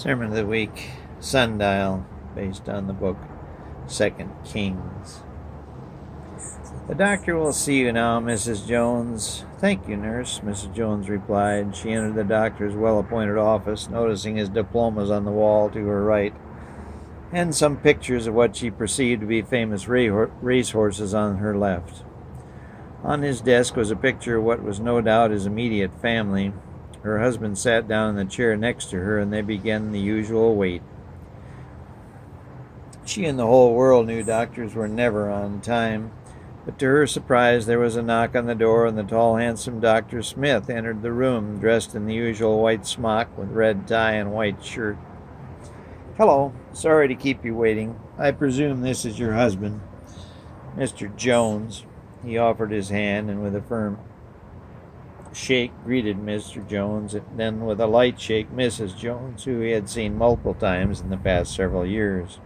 Sermon of the Week, Sundial, based on the book 2 Kings. The doctor will see you now, Mrs. Jones. Thank you, nurse, Mrs. Jones replied. She entered the doctor's well-appointed office, noticing his diplomas on the wall to her right, and some pictures of what she perceived to be famous racehorses on her left. On his desk was a picture of what was no doubt his immediate family. Her husband sat down in the chair next to her, and they began the usual wait. She and the whole world knew doctors were never on time, but to her surprise there was a knock on the door, and the tall, handsome Dr. Smith entered the room, dressed in the usual white smock with red tie and white shirt. "Hello, sorry to keep you waiting. I presume this is your husband, Mr. Jones." He offered his hand, and with a firm shake greeted Mr. Jones, and then with a light shake Mrs. Jones, who he had seen multiple times in the past several years.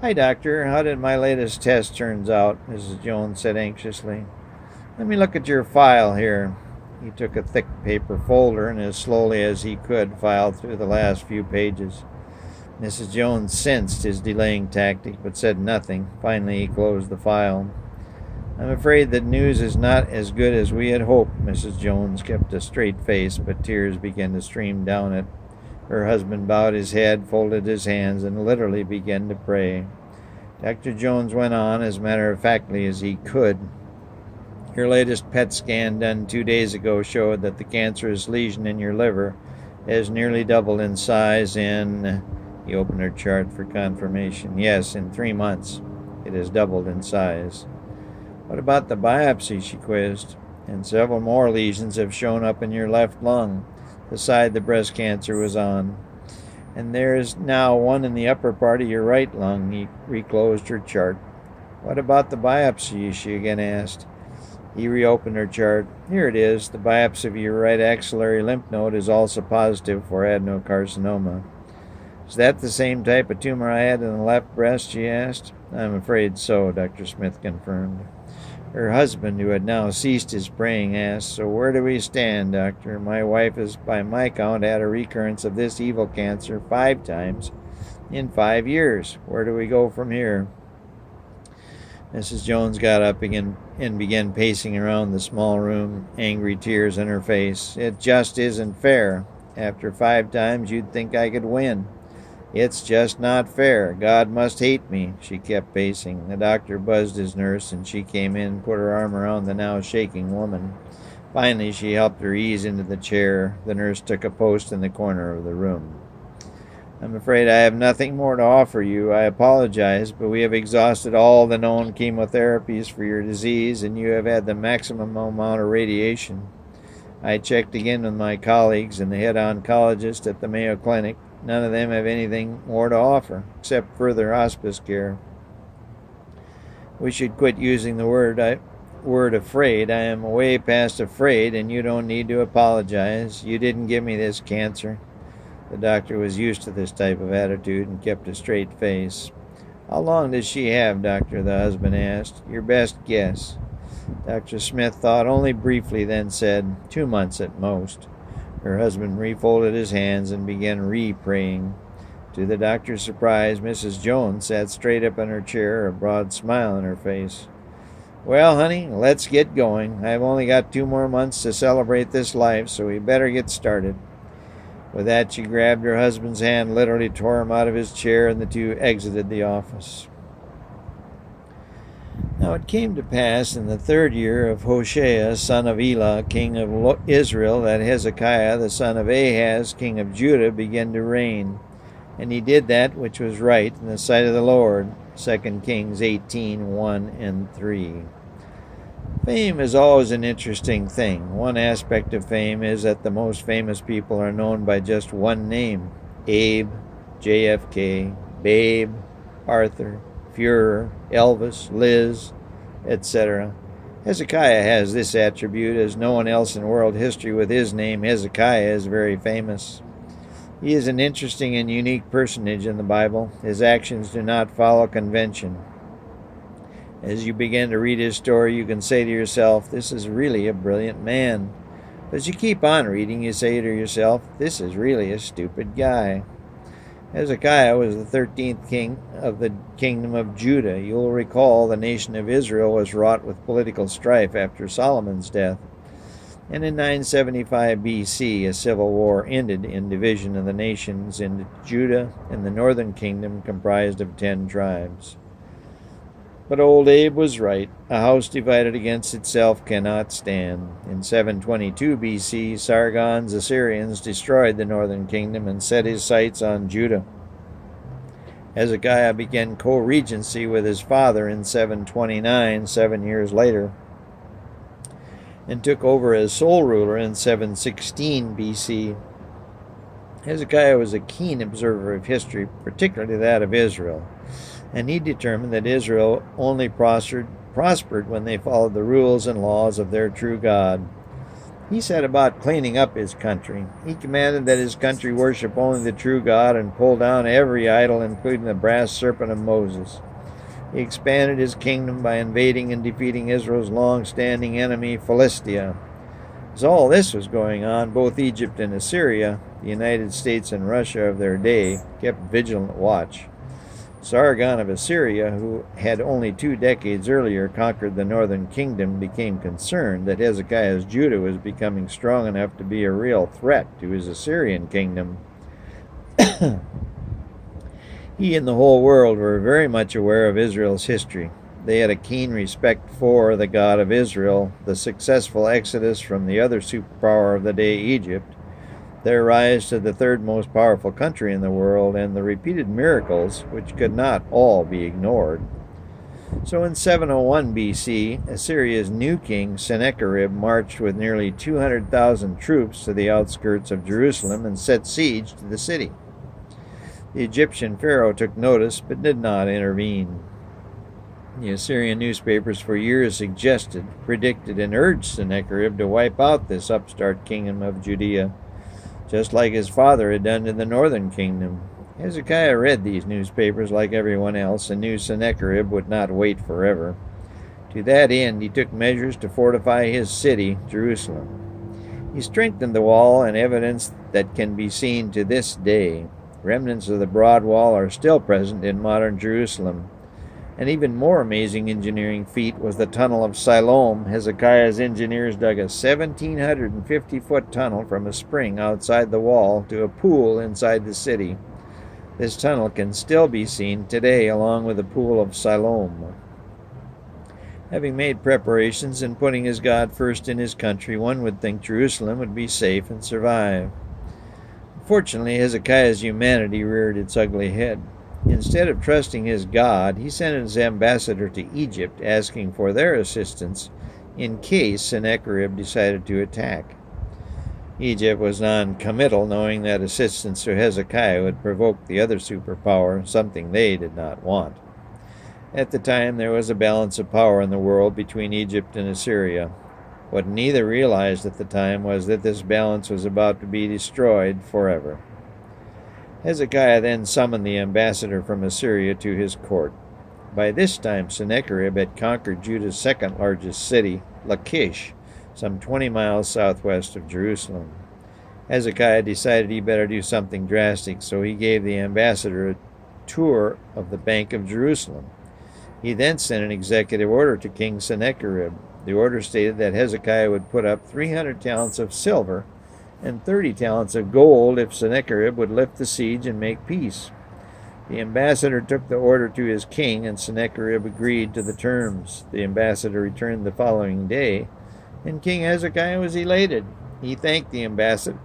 "Hi, doctor. How did my latest test turns out?" Mrs. Jones said anxiously. "Let me look at your file here." He took a thick paper folder and as slowly as he could filed through the last few pages. Mrs. Jones sensed his delaying tactic but said nothing. Finally he closed the file. "I'm afraid that news is not as good as we had hoped." Mrs. Jones kept a straight face, but tears began to stream down it. Her husband bowed his head, folded his hands, and literally began to pray. Dr. Jones went on as matter-of-factly as he could. "Your latest PET scan done 2 days ago showed that the cancerous lesion in your liver has nearly doubled in size in..." He opened her chart for confirmation. "Yes, in 3 months it has doubled in size." "What about the biopsy?" she quizzed. "And several more lesions have shown up in your left lung, the side the breast cancer was on. And there is now one in the upper part of your right lung." He reclosed her chart. "What about the biopsy?" she again asked. He reopened her chart. "Here it is. The biopsy of your right axillary lymph node is also positive for adenocarcinoma." "Is that the same type of tumor I had in the left breast?" she asked. "I'm afraid so," Dr. Smith confirmed. Her husband, who had now ceased his praying, asked, "So where do we stand, doctor? My wife has, by my count, had a recurrence of this evil cancer 5 times in 5 years. Where do we go from here?" Mrs. Jones got up again and began pacing around the small room, angry tears in her face. "It just isn't fair. After 5 times you'd think I could win. It's just not fair. God must hate me." She kept pacing. The doctor buzzed his nurse, and she came in and put her arm around the now shaking woman. Finally, she helped her ease into the chair. The nurse took a post in the corner of the room. "I'm afraid I have nothing more to offer you. I apologize, but we have exhausted all the known chemotherapies for your disease, and you have had the maximum amount of radiation. I checked again with my colleagues and the head oncologist at the Mayo Clinic. None of them have anything more to offer, except further hospice care. We should quit using the word afraid. I am way past afraid, and you don't need to apologize. You didn't give me this cancer." The doctor was used to this type of attitude and kept a straight face. "How long does she have, doctor?" the husband asked. "Your best guess." Dr. Smith thought only briefly, then said, 2 months at most." Her husband refolded his hands and began re-praying. To the doctor's surprise, Mrs. Jones sat straight up in her chair, a broad smile on her face. "Well, honey, let's get going. I've only got 2 more months to celebrate this life, so we better get started." With that, she grabbed her husband's hand, literally tore him out of his chair, and the two exited the office. Now it came to pass in the 3rd year of Hoshea, son of Elah, king of Israel, that Hezekiah, the son of Ahaz, king of Judah, began to reign. And he did that which was right in the sight of the Lord. 2 Kings 18:1 and 3. Fame is always an interesting thing. One aspect of fame is that the most famous people are known by just one name: Abe, JFK, Babe, Arthur, Führer, Elvis, Liz, etc. Hezekiah has this attribute, as no one else in world history with his name Hezekiah is very famous. He is an interesting and unique personage in the Bible. His actions do not follow convention. As you begin to read his story, you can say to yourself, "This is really a brilliant man." But as you keep on reading, you say to yourself, "This is really a stupid guy." Hezekiah was the 13th king of the kingdom of Judah. You'll recall the nation of Israel was wrought with political strife after Solomon's death. And in 975 BC, a civil war ended in division of the nations into Judah and the northern kingdom comprised of 10 tribes. But old Abe was right. A house divided against itself cannot stand. In 722 BC, Sargon's Assyrians destroyed the northern kingdom and set his sights on Judah. Hezekiah began co-regency with his father in 729, 7 years later, and took over as sole ruler in 716 BC. Hezekiah was a keen observer of history, particularly that of Israel, and he determined that Israel only prospered when they followed the rules and laws of their true God. He set about cleaning up his country. He commanded that his country worship only the true God and pull down every idol, including the brass serpent of Moses. He expanded his kingdom by invading and defeating Israel's long-standing enemy, Philistia. As all this was going on, both Egypt and Assyria, the United States and Russia of their day, kept vigilant watch. Sargon of Assyria, who had only 2 decades earlier conquered the northern kingdom, became concerned that Hezekiah's Judah was becoming strong enough to be a real threat to his Assyrian kingdom. He and the whole world were very much aware of Israel's history. They had a keen respect for the God of Israel, the successful exodus from the other superpower of the day, Egypt, their rise to the 3rd most powerful country in the world, and the repeated miracles which could not all be ignored. So in 701 BC, Assyria's new king, Sennacherib, marched with nearly 200,000 troops to the outskirts of Jerusalem and set siege to the city. The Egyptian pharaoh took notice but did not intervene. The Assyrian newspapers for years suggested, predicted, and urged Sennacherib to wipe out this upstart kingdom of Judea, just like his father had done to the northern kingdom. Hezekiah read these newspapers like everyone else and knew Sennacherib would not wait forever. To that end, he took measures to fortify his city, Jerusalem. He strengthened the wall, and evidence that can be seen to this day. Remnants of the broad wall are still present in modern Jerusalem. An even more amazing engineering feat was the Tunnel of Siloam. Hezekiah's engineers dug a 1,750-foot tunnel from a spring outside the wall to a pool inside the city. This tunnel can still be seen today along with the Pool of Siloam. Having made preparations and putting his God first in his country, one would think Jerusalem would be safe and survive. Fortunately, Hezekiah's humanity reared its ugly head. Instead of trusting his God, he sent his ambassador to Egypt asking for their assistance in case Sennacherib decided to attack. Egypt was non-committal, knowing that assistance to Hezekiah would provoke the other superpower, something they did not want. At the time, there was a balance of power in the world between Egypt and Assyria. What neither realized at the time was that this balance was about to be destroyed forever. Hezekiah then summoned the ambassador from Assyria to his court. By this time, Sennacherib had conquered Judah's 2nd largest city, Lachish, some 20 miles southwest of Jerusalem. Hezekiah decided he better do something drastic, so he gave the ambassador a tour of the Bank of Jerusalem. He then sent an executive order to King Sennacherib. The order stated that Hezekiah would put up 300 talents of silver and 30 talents of gold if Sennacherib would lift the siege and make peace. The ambassador took the order to his king, and Sennacherib agreed to the terms. The ambassador returned the following day, and King Hezekiah was elated. He thanked the ambassador,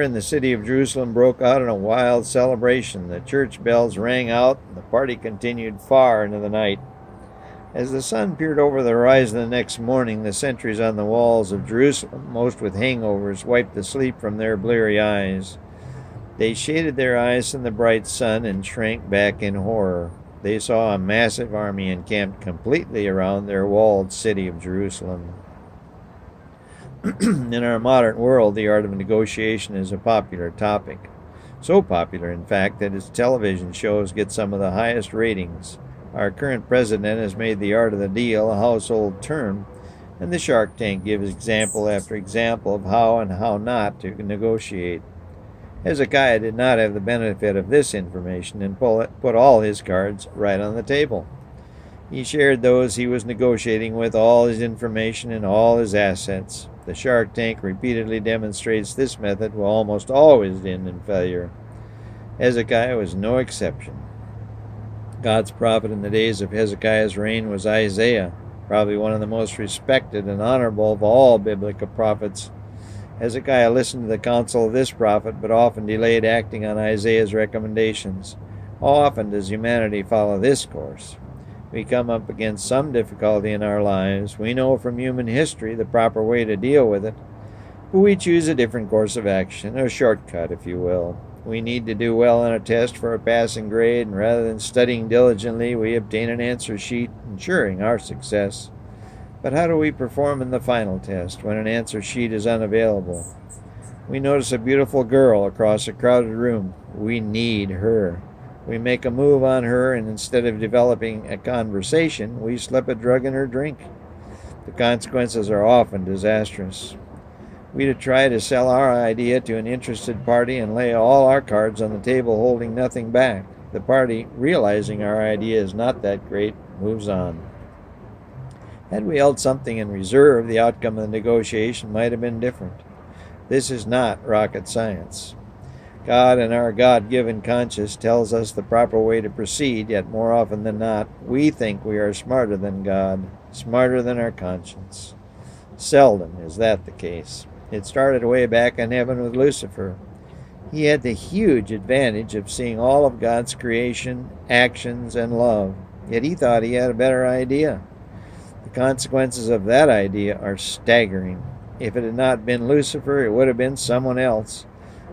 and the city of Jerusalem broke out in a wild celebration. The church bells rang out, and the party continued far into the night. As the sun peered over the horizon the next morning, the sentries on the walls of Jerusalem, most with hangovers, wiped the sleep from their bleary eyes. They shaded their eyes from the bright sun and shrank back in horror. They saw a massive army encamped completely around their walled city of Jerusalem. In our modern world, the art of negotiation is a popular topic. So popular, in fact, that its television shows get some of the highest ratings. Our current president has made the art of the deal a household term, and the Shark Tank gives example after example of how and how not to negotiate. Hezekiah did not have the benefit of this information and put all his cards right on the table. He shared those he was negotiating with, all his information and all his assets. The Shark Tank repeatedly demonstrates this method will almost always end in failure. Hezekiah was no exception. God's prophet in the days of Hezekiah's reign was Isaiah, probably one of the most respected and honorable of all biblical prophets. Hezekiah listened to the counsel of this prophet, but often delayed acting on Isaiah's recommendations. How often does humanity follow this course? We come up against some difficulty in our lives. We know from human history the proper way to deal with it, but we choose a different course of action, a shortcut, if you will. We need to do well on a test for a passing grade, and rather than studying diligently, we obtain an answer sheet, ensuring our success. But how do we perform in the final test when an answer sheet is unavailable? We notice a beautiful girl across a crowded room. We need her. We make a move on her, and instead of developing a conversation, we slip a drug in her drink. The consequences are often disastrous. We try to sell our idea to an interested party and lay all our cards on the table, holding nothing back. The party, realizing our idea is not that great, moves on. Had we held something in reserve, the outcome of the negotiation might have been different. This is not rocket science. God and our God-given conscience tells us the proper way to proceed, yet more often than not, we think we are smarter than God, smarter than our conscience. Seldom is that the case. It started way back in heaven with Lucifer. He had the huge advantage of seeing all of God's creation, actions, and love, yet he thought he had a better idea. The consequences of that idea are staggering. If it had not been Lucifer, it would have been someone else,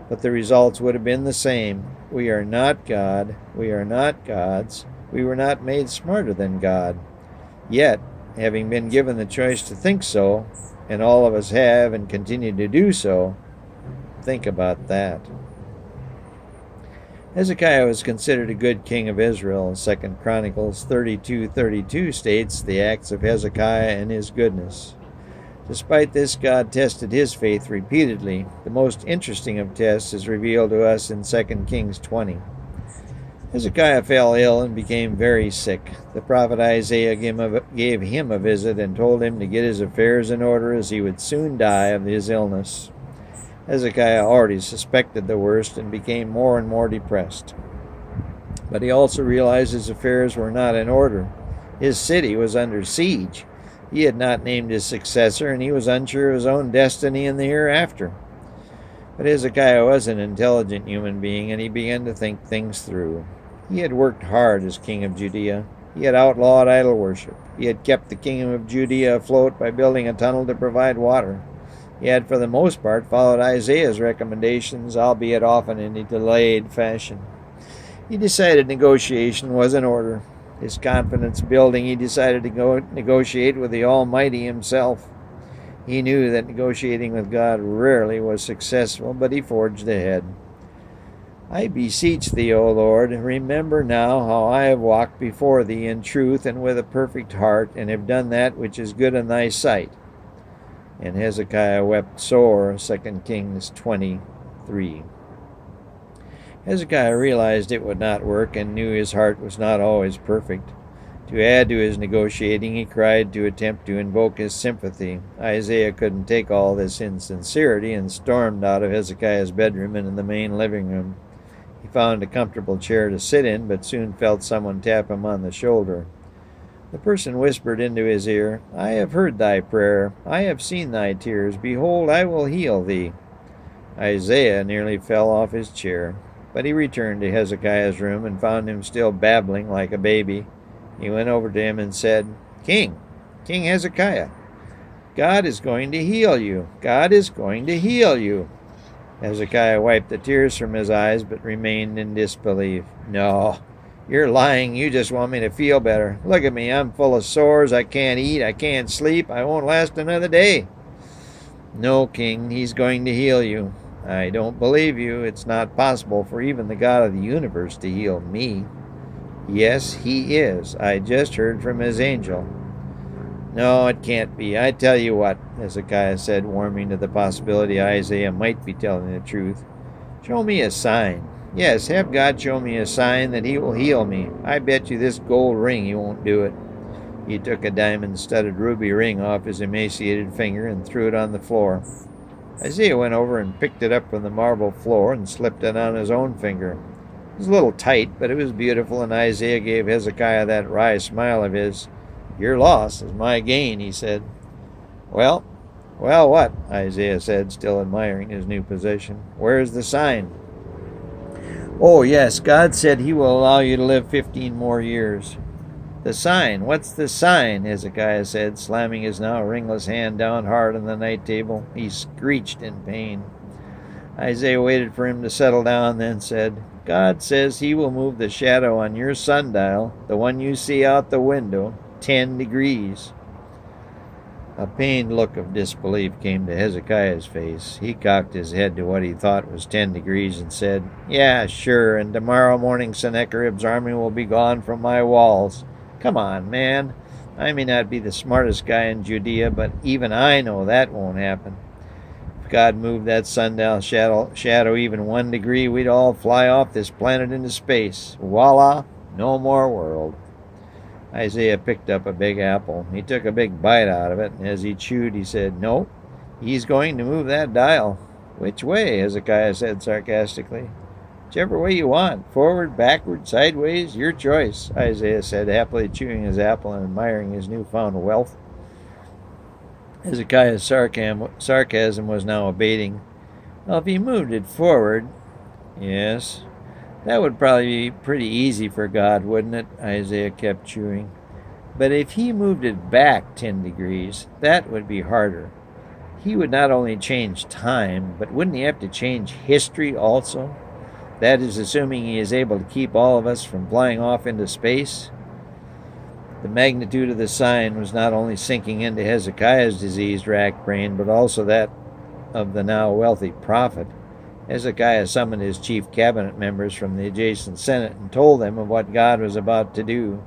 but the results would have been the same. We are not God. We are not gods. We were not made smarter than God. Yet, having been given the choice to think so, and all of us have and continue to do so, think about that. Hezekiah was considered a good king of Israel. 2 Chronicles 32:32 states the acts of Hezekiah and his goodness. Despite this, God tested his faith repeatedly. The most interesting of tests is revealed to us in 2 Kings 20. Hezekiah fell ill and became very sick. The prophet Isaiah gave him a visit and told him to get his affairs in order, as he would soon die of his illness. Hezekiah already suspected the worst and became more and more depressed. But he also realized his affairs were not in order. His city was under siege. He had not named his successor, and he was unsure of his own destiny in the hereafter. But Hezekiah was an intelligent human being, and he began to think things through. He had worked hard as king of Judea. He had outlawed idol worship. He had kept the kingdom of Judea afloat by building a tunnel to provide water. He had, for the most part, followed Isaiah's recommendations, albeit often in a delayed fashion. He decided negotiation was in order. His confidence building, he decided to go negotiate with the Almighty himself. He knew that negotiating with God rarely was successful, but he forged ahead. I beseech thee, O Lord, remember now how I have walked before thee in truth and with a perfect heart, and have done that which is good in thy sight. And Hezekiah wept sore, 2 Kings 20:3. Hezekiah realized it would not work and knew his heart was not always perfect. To add to his negotiating, he cried to attempt to invoke his sympathy. Isaiah couldn't take all this insincerity and stormed out of Hezekiah's bedroom into the main living room. He found a comfortable chair to sit in, but soon felt someone tap him on the shoulder. The person whispered into his ear, I have heard thy prayer. I have seen thy tears. Behold, I will heal thee. Isaiah nearly fell off his chair. But he returned to Hezekiah's room and found him still babbling like a baby. He went over to him and said, King Hezekiah, God is going to heal you. God is going to heal you. Hezekiah wiped the tears from his eyes, but remained in disbelief. No, you're lying. You just want me to feel better. Look at me. I'm full of sores. I can't eat. I can't sleep. I won't last another day. No, King, he's going to heal you. I don't believe you. It's not possible for even the God of the universe to heal me. Yes, he is. I just heard from his angel. No, it can't be. I tell you what, Hezekiah said, warming to the possibility Isaiah might be telling the truth. Show me a sign. Yes, have God show me a sign that he will heal me. I bet you this gold ring he won't do it. He took a diamond-studded ruby ring off his emaciated finger and threw it on the floor. Isaiah went over and picked it up from the marble floor and slipped it on his own finger. It was a little tight, but it was beautiful, and Isaiah gave Hezekiah that wry smile of his. Your loss is my gain, he said. Well, what? Isaiah said, still admiring his new position. Where's the sign? Oh, yes, God said he will allow you to live 15 more years. The sign? What's the sign? Hezekiah said, slamming his now ringless hand down hard on the night table. He screeched in pain. Isaiah waited for him to settle down, then said, God says he will move the shadow on your sundial, the one you see out the window, 10 degrees. A pained look of disbelief came to Hezekiah's face. He cocked his head to what he thought was 10 degrees and said, Yeah, sure, and tomorrow morning Sennacherib's army will be gone from my walls. Come on, man. I may not be the smartest guy in Judea, but even I know that won't happen. If God moved that sundial shadow even 1 degree, we'd all fly off this planet into space. Voila, no more world. Isaiah picked up a big apple. He took a big bite out of it, and as he chewed, he said, No, he's going to move that dial. Which way? Hezekiah said sarcastically. Whichever way you want. Forward, backward, sideways, your choice, Isaiah said, happily chewing his apple and admiring his newfound wealth. Hezekiah's sarcasm was now abating. Well, if he moved it forward, yes, that would probably be pretty easy for God, wouldn't it? Isaiah kept chewing. But if he moved it back 10 degrees, that would be harder. He would not only change time, but wouldn't he have to change history also? That is, assuming he is able to keep all of us from flying off into space. The magnitude of the sign was not only sinking into Hezekiah's disease-racked brain, but also that of the now wealthy prophet. Hezekiah summoned his chief cabinet members from the adjacent Senate and told them of what God was about to do.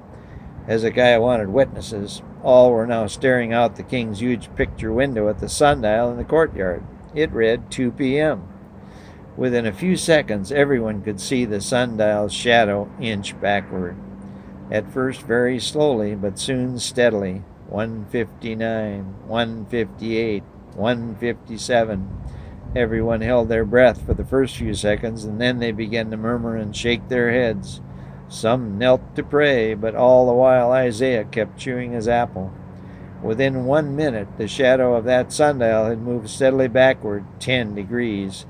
Hezekiah wanted witnesses. All were now staring out the king's huge picture window at the sundial in the courtyard. It read 2 p.m. Within a few seconds, everyone could see the sundial's shadow inch backward. At first very slowly, but soon steadily. 1:59, 1:58, 1:57. Everyone held their breath for the first few seconds, and then they began to murmur and shake their heads. Some knelt to pray, but all the while Isaiah kept chewing his apple. Within 1 minute, the shadow of that sundial had moved steadily backward 10 degrees,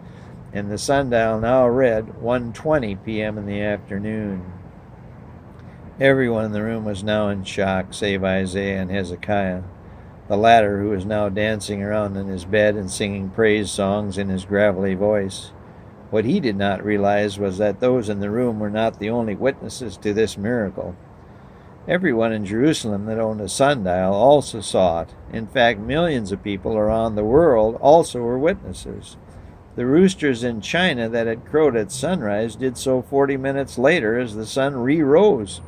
and the sundial now read 1:20 p.m. in the afternoon. Everyone in the room was now in shock, save Isaiah and Hezekiah, the latter who was now dancing around in his bed and singing praise songs in his gravelly voice. What he did not realize was that those in the room were not the only witnesses to this miracle. Everyone in Jerusalem that owned a sundial also saw it. In fact, millions of people around the world also were witnesses. The roosters in China that had crowed at sunrise did so 40 minutes later as the sun re-rose.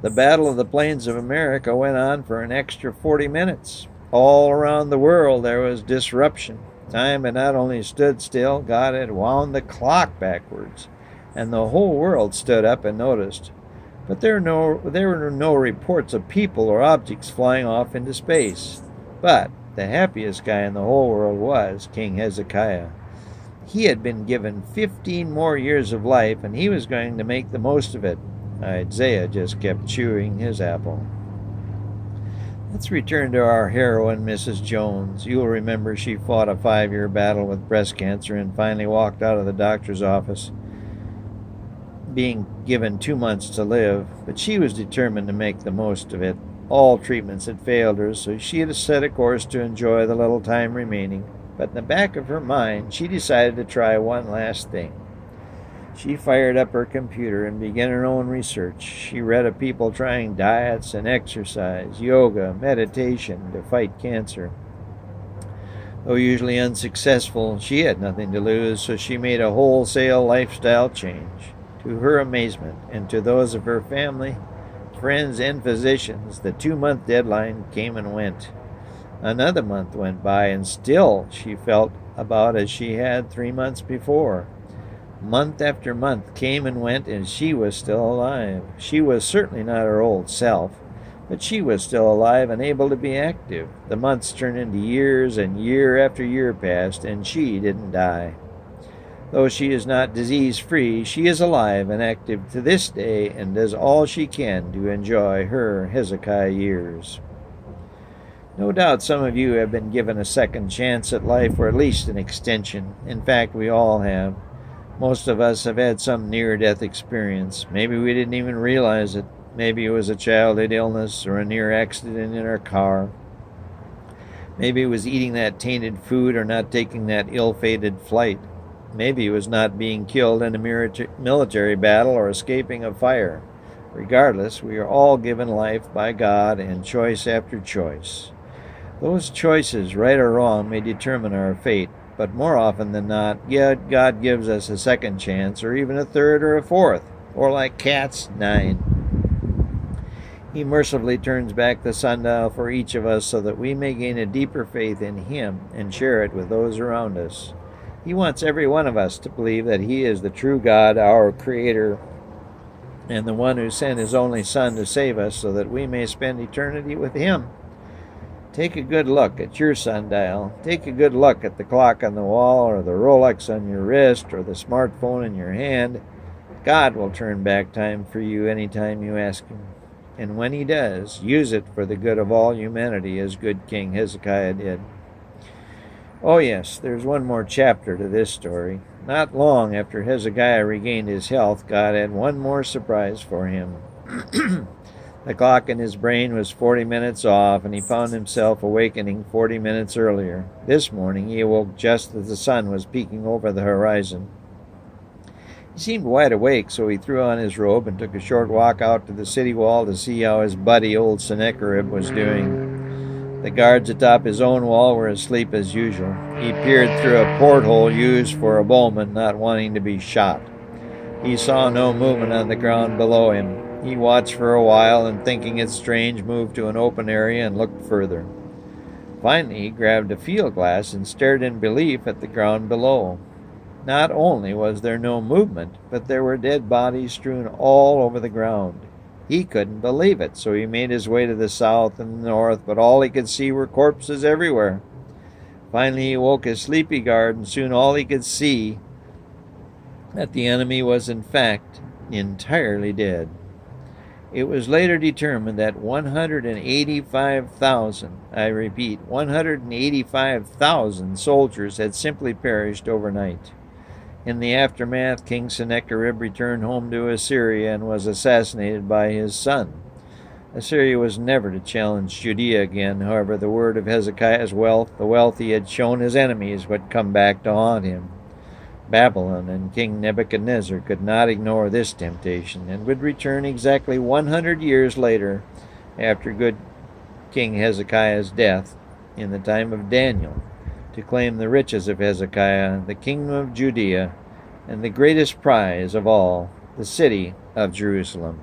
The Battle of the Plains of America went on for an extra 40 minutes. All around the world there was disruption. Time had not only stood still, God had wound the clock backwards, and the whole world stood up and noticed. But there were no reports of people or objects flying off into space. But the happiest guy in the whole world was King Hezekiah. He had been given 15 more years of life, and he was going to make the most of it. Isaiah just kept chewing his apple. Let's return to our heroine, Mrs. Jones. You'll remember she fought a 5-year battle with breast cancer and finally walked out of the doctor's office, being given 2 months to live, but she was determined to make the most of it. All treatments had failed her, so she had set a course to enjoy the little time remaining. But in the back of her mind, she decided to try one last thing. She fired up her computer and began her own research. She read of people trying diets and exercise, yoga, meditation to fight cancer. Though usually unsuccessful, she had nothing to lose, so she made a wholesale lifestyle change. To her amazement, and to those of her family, friends, and physicians, the 2-month deadline came and went. Another month went by, and still she felt about as she had 3 months before. Month after month came and went, and she was still alive. She was certainly not her old self, but she was still alive and able to be active. The months turned into years, and year after year passed, and she didn't die. Though she is not disease-free, she is alive and active to this day and does all she can to enjoy her Hezekiah years. No doubt some of you have been given a second chance at life, or at least an extension. In fact, we all have. Most of us have had some near-death experience. Maybe we didn't even realize it. Maybe it was a childhood illness or a near accident in our car. Maybe it was eating that tainted food or not taking that ill-fated flight. Maybe it was not being killed in a military battle or escaping a fire. Regardless, we are all given life by God, and choice after choice. Those choices, right or wrong, may determine our fate, but more often than not, God gives us a second chance, or even a third or a fourth, or like cats, 9. He mercifully turns back the sundial for each of us so that we may gain a deeper faith in Him and share it with those around us. He wants every one of us to believe that He is the true God, our Creator, and the one who sent His only Son to save us so that we may spend eternity with Him. Take a good look at your sundial. Take a good look at the clock on the wall, or the Rolex on your wrist, or the smartphone in your hand. God will turn back time for you anytime you ask Him. And when He does, use it for the good of all humanity, as good King Hezekiah did. Oh yes, there's one more chapter to this story. Not long after Hezekiah regained his health, God had one more surprise for him. The clock in his brain was 40 minutes off, and he found himself awakening 40 minutes earlier. This morning he awoke just as the sun was peeking over the horizon. He seemed wide awake, so he threw on his robe and took a short walk out to the city wall to see how his buddy, old Sennacherib, was doing. The guards atop his own wall were asleep as usual. He peered through a porthole used for a bowman, not wanting to be shot. He saw no movement on the ground below him. He watched for a while, and thinking it strange, moved to an open area and looked further. Finally, he grabbed a field glass and stared in belief at the ground below. Not only was there no movement, but there were dead bodies strewn all over the ground. He couldn't believe it, so he made his way to the south and the north, but all he could see were corpses everywhere. Finally, he woke his sleepy guard, and soon all he could see that the enemy was in fact entirely dead. It was later determined that 185,000, I repeat, 185,000 soldiers had simply perished overnight. In the aftermath, King Sennacherib returned home to Assyria and was assassinated by his son. Assyria was never to challenge Judea again. However, the word of Hezekiah's wealth, the wealth he had shown his enemies, would come back to haunt him. Babylon and King Nebuchadnezzar could not ignore this temptation, and would return exactly 100 years later, after good King Hezekiah's death, in the time of Daniel, to claim the riches of Hezekiah, the kingdom of Judea, and the greatest prize of all, the city of Jerusalem.